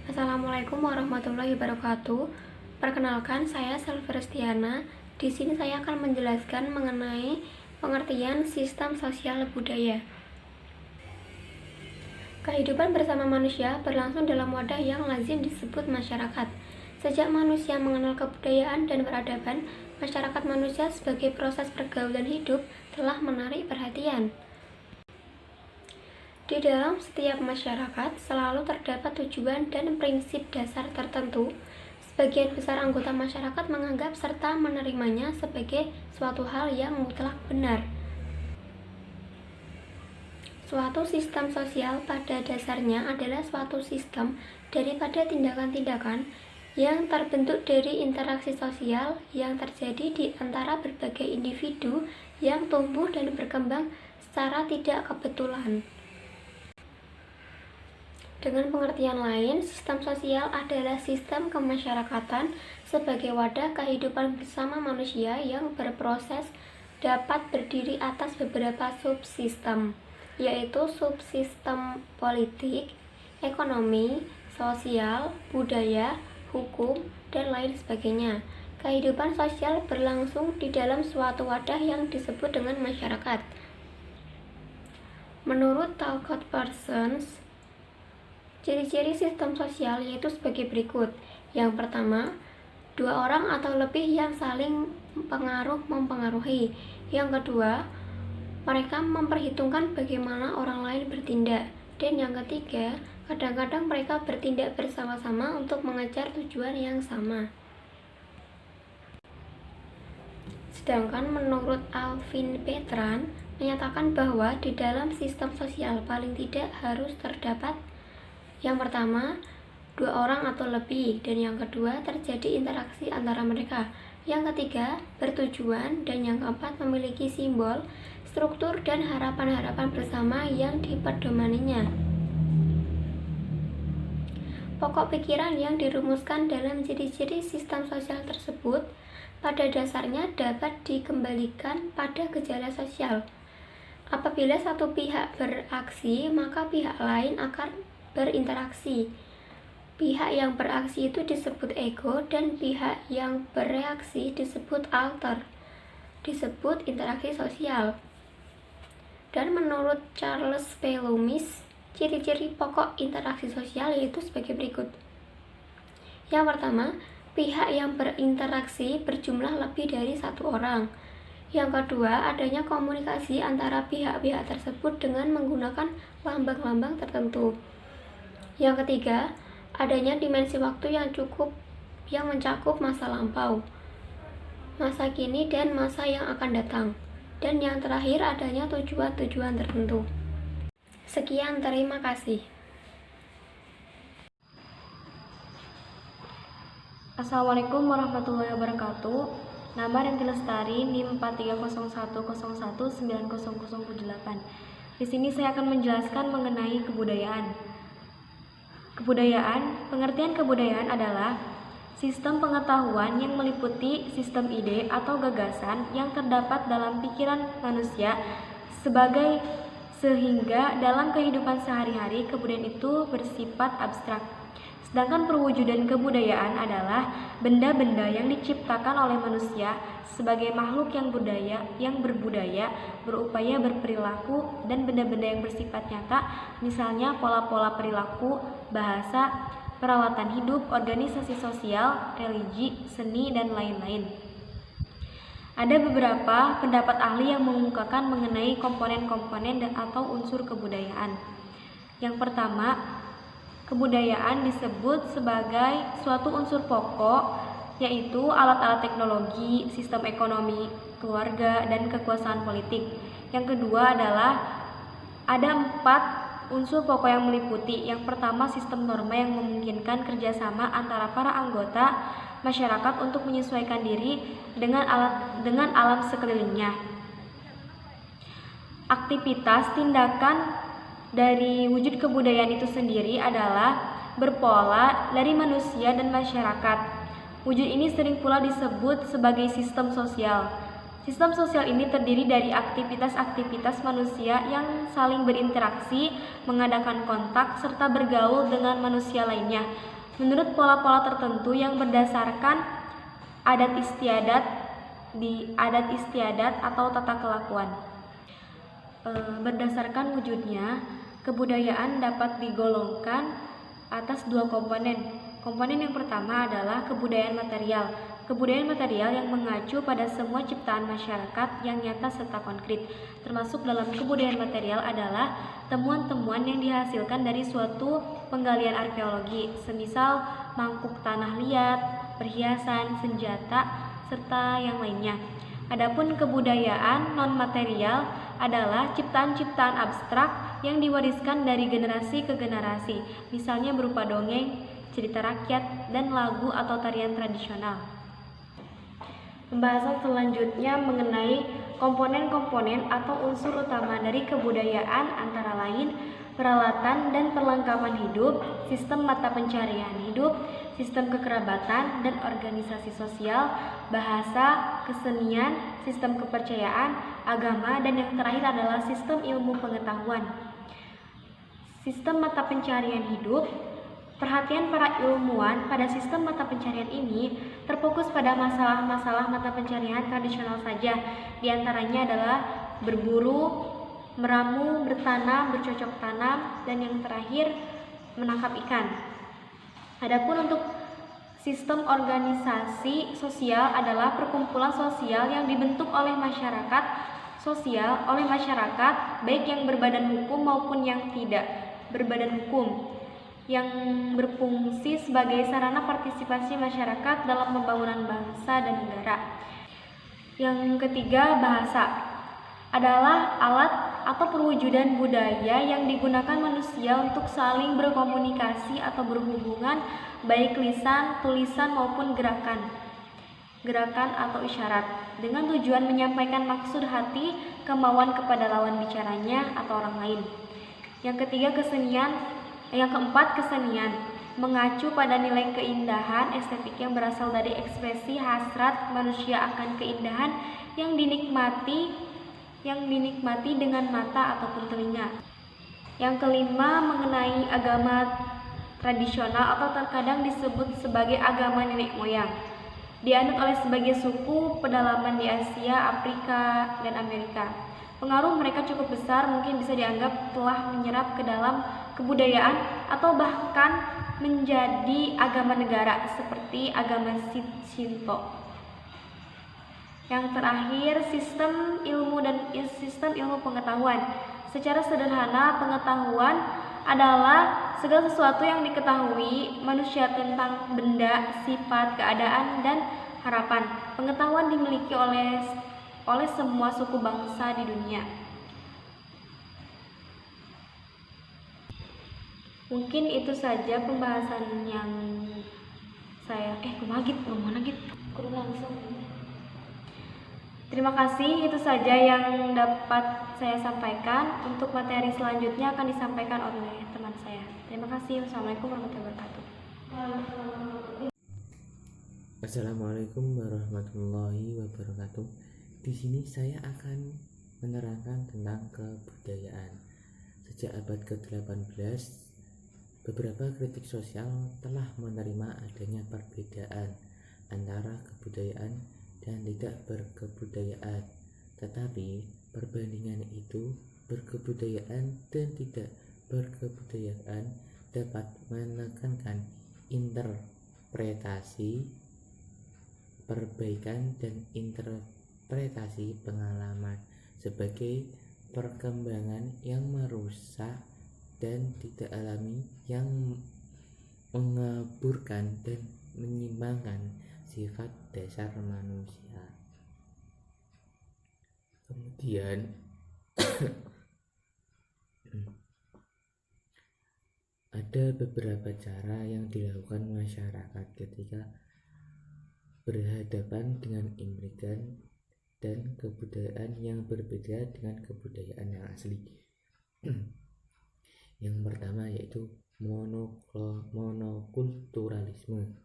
Assalamualaikum warahmatullahi wabarakatuh. Perkenalkan, saya Selvi Restiana. Di sini saya akan menjelaskan mengenai pengertian sistem sosial budaya. Kehidupan bersama manusia berlangsung dalam wadah yang lazim disebut masyarakat. Sejak manusia mengenal kebudayaan dan peradaban, masyarakat manusia sebagai proses pergaulan hidup telah menarik perhatian. Di dalam setiap masyarakat selalu terdapat tujuan dan prinsip dasar tertentu. Sebagian besar anggota masyarakat menganggap serta menerimanya sebagai suatu hal yang mutlak benar. Suatu sistem sosial pada dasarnya adalah suatu sistem daripada tindakan-tindakan yang terbentuk dari interaksi sosial yang terjadi di antara berbagai individu yang tumbuh dan berkembang secara tidak kebetulan. Dengan pengertian lain, sistem sosial adalah sistem kemasyarakatan sebagai wadah kehidupan bersama manusia yang berproses dapat berdiri atas beberapa subsistem, yaitu subsistem politik, ekonomi, sosial, budaya, hukum, dan lain sebagainya. Kehidupan sosial berlangsung di dalam suatu wadah yang disebut dengan masyarakat. Menurut Talcott Parsons, ciri-ciri sistem sosial yaitu sebagai berikut. Yang pertama, dua orang atau lebih yang saling mempengaruhi. Yang kedua, mereka memperhitungkan bagaimana orang lain bertindak. Dan yang ketiga, kadang-kadang mereka bertindak bersama-sama untuk mengejar tujuan yang sama. Sedangkan menurut Alvin Petran menyatakan bahwa di dalam sistem sosial paling tidak harus terdapat yang pertama, dua orang atau lebih, dan yang kedua, terjadi interaksi antara mereka. Yang ketiga, bertujuan, dan yang keempat, memiliki simbol, struktur, dan harapan-harapan bersama yang dipedomaninya. Pokok pikiran yang dirumuskan dalam ciri-ciri sistem sosial tersebut pada dasarnya dapat dikembalikan pada gejala sosial. Apabila satu pihak beraksi, maka pihak lain akan berinteraksi. Pihak yang beraksi itu disebut ego dan pihak yang bereaksi disebut alter, disebut interaksi sosial. Dan menurut Charles P. Loomis, ciri-ciri pokok interaksi sosial yaitu sebagai berikut. Yang pertama, pihak yang berinteraksi berjumlah lebih dari satu orang. Yang kedua, adanya komunikasi antara pihak-pihak tersebut dengan menggunakan lambang-lambang tertentu. Yang ketiga, adanya dimensi waktu yang mencakup masa lampau, masa kini, dan masa yang akan datang. Dan yang terakhir, adanya tujuan-tujuan tertentu. Sekian, terima kasih. Assalamualaikum warahmatullahi wabarakatuh. Nama Renti Lestari, NIM 4301019008. Di sini saya akan menjelaskan mengenai kebudayaan. Kebudayaan, pengertian kebudayaan adalah sistem pengetahuan yang meliputi sistem ide atau gagasan yang terdapat dalam pikiran manusia sehingga dalam kehidupan sehari-hari kebudayaan itu bersifat abstrak. Sedangkan perwujudan kebudayaan adalah benda-benda yang diciptakan oleh manusia sebagai makhluk yang berbudaya, berupaya berperilaku, dan benda-benda yang bersifat nyata, misalnya pola-pola perilaku, bahasa, perawatan hidup, organisasi sosial, religi, seni, dan lain-lain. Ada beberapa pendapat ahli yang mengemukakan mengenai komponen-komponen atau unsur kebudayaan. Yang pertama, kebudayaan disebut sebagai suatu unsur pokok, yaitu alat-alat teknologi, sistem ekonomi, keluarga, dan kekuasaan politik. Yang kedua adalah ada 4 unsur pokok yang meliputi. Yang pertama, sistem norma yang memungkinkan kerjasama antara para anggota masyarakat untuk menyesuaikan diri dengan alam sekelilingnya. Aktivitas tindakan dari wujud kebudayaan itu sendiri adalah berpola dari manusia dan masyarakat. Wujud ini sering pula disebut sebagai sistem sosial. Sistem sosial ini terdiri dari aktivitas-aktivitas manusia yang saling berinteraksi, mengadakan kontak, serta bergaul dengan manusia lainnya menurut pola-pola tertentu yang berdasarkan adat istiadat atau tata kelakuan. Berdasarkan wujudnya, kebudayaan dapat digolongkan atas dua komponen. Komponen yang pertama adalah kebudayaan material. Kebudayaan material yang mengacu pada semua ciptaan masyarakat yang nyata serta konkret. Termasuk dalam kebudayaan material adalah temuan-temuan yang dihasilkan dari suatu penggalian arkeologi, semisal mangkuk tanah liat, perhiasan, senjata, serta yang lainnya. Adapun kebudayaan non-material adalah ciptaan-ciptaan abstrak yang diwariskan dari generasi ke generasi, misalnya berupa dongeng, cerita rakyat, dan lagu atau tarian tradisional. Pembahasan selanjutnya mengenai komponen-komponen atau unsur utama dari kebudayaan antara lain peralatan dan perlengkapan hidup, sistem mata pencarian hidup, sistem kekerabatan dan organisasi sosial, bahasa, kesenian, sistem kepercayaan, agama, dan yang terakhir adalah sistem ilmu pengetahuan. Sistem mata pencarian hidup. Perhatian para ilmuwan pada sistem mata pencarian ini terfokus pada masalah-masalah mata pencarian tradisional saja. Di antaranya adalah berburu, meramu, bertanam, bercocok tanam, dan yang terakhir menangkap ikan. Adapun untuk sistem organisasi sosial adalah perkumpulan sosial yang dibentuk oleh masyarakat baik yang berbadan hukum maupun yang tidak berbadan hukum, yang berfungsi sebagai sarana partisipasi masyarakat dalam pembangunan bangsa dan negara. Yang ketiga, bahasa adalah alat atau perwujudan budaya yang digunakan manusia untuk saling berkomunikasi atau berhubungan, baik lisan, tulisan maupun gerakan atau isyarat, dengan tujuan menyampaikan maksud hati, kemauan kepada lawan bicaranya atau orang lain. Yang keempat, kesenian mengacu pada nilai keindahan estetik yang berasal dari ekspresi hasrat manusia akan keindahan yang dinikmati dengan mata ataupun telinga. Yang kelima, mengenai agama tradisional atau terkadang disebut sebagai agama nenek moyang, dianut oleh sebagian suku pedalaman di Asia, Afrika, dan Amerika. Pengaruh mereka cukup besar, mungkin bisa dianggap telah menyerap ke dalam kebudayaan atau bahkan menjadi agama negara seperti agama Shinto. Yang terakhir, sistem ilmu pengetahuan. Secara sederhana, pengetahuan adalah segala sesuatu yang diketahui manusia tentang benda, sifat, keadaan, dan harapan. Pengetahuan dimiliki oleh semua suku bangsa di dunia. Mungkin itu saja pembahasan yang saya Terima kasih, itu saja yang dapat saya sampaikan. Untuk materi selanjutnya akan disampaikan oleh teman saya. Terima kasih. Wassalamualaikum warahmatullahi wabarakatuh. Assalamualaikum warahmatullahi wabarakatuh. Di sini saya akan menerangkan tentang kebudayaan. Sejak abad ke-18, beberapa kritik sosial telah menerima adanya perbedaan antara kebudayaan dan tidak berkebudayaan. Tetapi perbandingan itu, berkebudayaan dan tidak berkebudayaan, dapat menekankan interpretasi, perbaikan, dan interpretasi pengalaman sebagai perkembangan yang merusak dan tidak alami, yang mengaburkan dan menyimpangkan sifat dasar manusia. Kemudian ada beberapa cara yang dilakukan masyarakat ketika berhadapan dengan imigran dan kebudayaan yang berbeda dengan kebudayaan yang asli. Yang pertama yaitu monokulturalisme,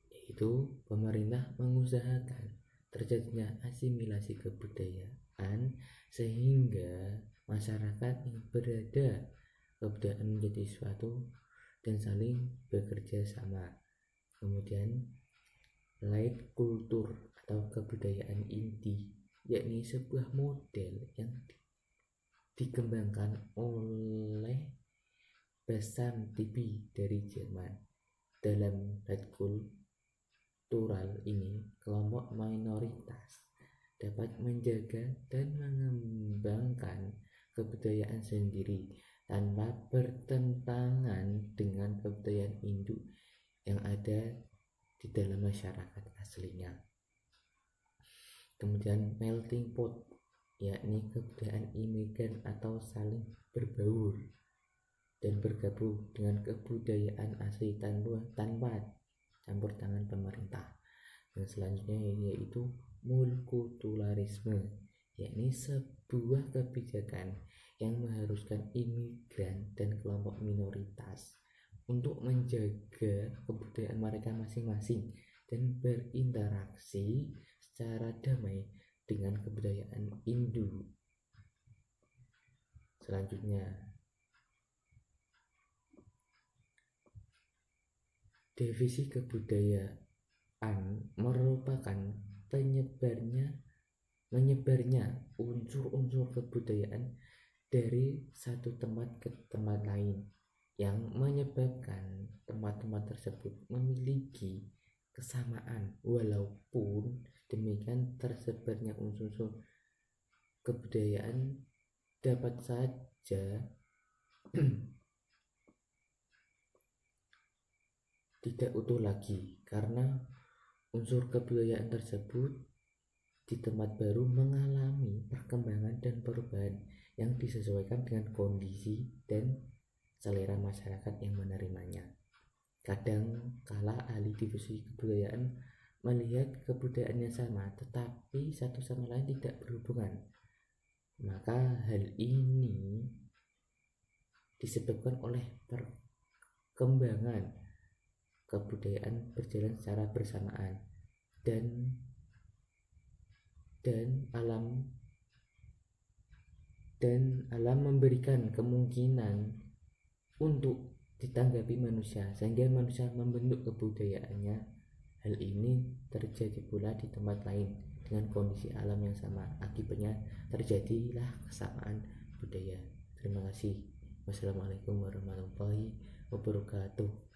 yaitu pemerintah mengusahakan terjadinya asimilasi kebudayaan sehingga masyarakat yang berada kebudayaan menjadi suatu dan saling bekerja sama. Kemudian light kultur atau kebudayaan inti, yakni sebuah model yang dikembangkan oleh Bassam TV dari Jerman. Dalam light kultural ini, kelompok minoritas dapat menjaga dan mengembangkan kebudayaan sendiri tanpa bertentangan dengan kebudayaan induk yang ada di dalam masyarakat aslinya. Kemudian melting pot, yakni kebudayaan imigran atau saling berbaur dan bergabung dengan kebudayaan asli tanpa campur tangan pemerintah. Dan selanjutnya yaitu multikulturalisme, yakni sebuah kebijakan yang mengharuskan imigran dan kelompok minoritas untuk menjaga kebudayaan mereka masing-masing dan berinteraksi secara damai dengan kebudayaan induk. Selanjutnya, definisi kebudayaan merupakan menyebarnya unsur-unsur kebudayaan dari satu tempat ke tempat lain yang menyebabkan tempat-tempat tersebut memiliki kesamaan. Walaupun demikian, tersebarnya unsur-unsur kebudayaan dapat saja tidak utuh lagi karena unsur kebudayaan tersebut di tempat baru mengalami perkembangan dan perubahan yang disesuaikan dengan kondisi dan selera masyarakat yang menerimanya. Kadang kala ahli divisi kebudayaan melihat kebudayaannya sama tetapi satu sama lain tidak berhubungan. Maka hal ini disebabkan oleh perkembangan kebudayaan berjalan secara bersamaan dan alam memberikan kemungkinan untuk ditanggapi manusia sehingga manusia membentuk kebudayaannya. Hal ini terjadi pula di tempat lain dengan kondisi alam yang sama. Akibatnya terjadilah kesamaan budaya. Terima kasih. Wassalamualaikum warahmatullahi wabarakatuh.